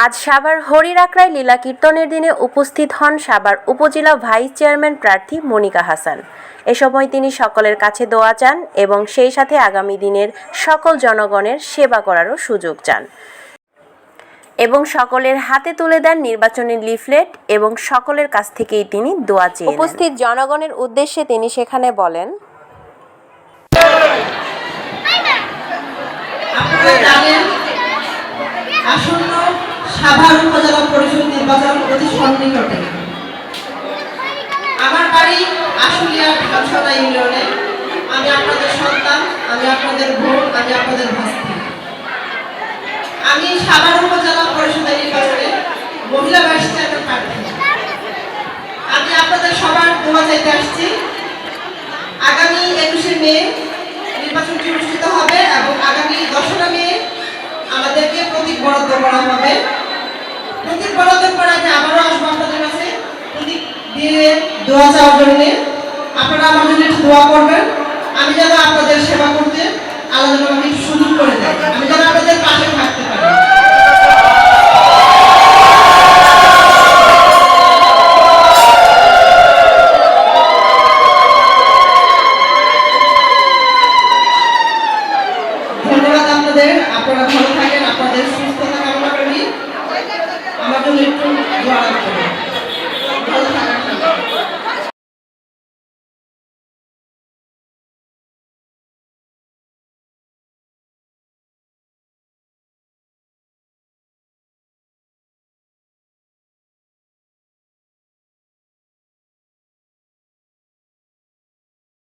আজ সাভার হরিরাকড়ায় লীলা কীর্তনের দিনে উপস্থিত হন সাভার উপজেলা ভাইস চেয়ারম্যান প্রার্থী মনিকা হাসান। এ সময় তিনি সকলের কাছে দোয়া চান এবং সেই সাথে আগামী দিনের সকল জনগণের সেবা করারও সুযোগ চান এবং সকলের হাতে তুলে দেন নির্বাচনী লিফলেট এবং সকলের কাছ থেকেই তিনি দোয়া চেয়ে নেন। উপস্থিত জনগণের উদ্দেশ্যে তিনি সেখানে বলেন, আসন্ন সাভার উপজেলা পরিষদ নির্বাচন অতি সন্নিকটে। আমার বাড়ি আশুলিয়া ঢালছড়া ইউনিয়নে। আমি আপনাদের সন্তান, আমি আপনাদের বোন, আমি আপনাদের ভাস্তি। আমি সাভার উপজেলা পরিষদের নির্বাচনে মহিলা ভাইস চেয়ারম্যান প্রার্থী। আমি আপনাদের সবার দোয়া চাইতে আসছি। আগামী 21শে মে নির্বাচনটি অনুষ্ঠিত হবে এবং আগামী 10রা মে আমাদেরকে প্রতীক বরাদ্দ করা হবে। প্রতীক বরাদ্দ করা আগে আবারও আসবো আপনাদের কাছে প্রতীক দিয়ে দোয়া চাওয়ার জন্য। আপনারা আমার জন্য একটু দোয়া করবেন। আমি যেন আপনাদের সেবা করতে আল্লাহ যেন আমাকে সুযোগ করে দেয়, আমি যেন আপনাদের পাশে থাকতে পারি। ধন্যবাদ আপনাদের। আপনারা ভালো থাকেন।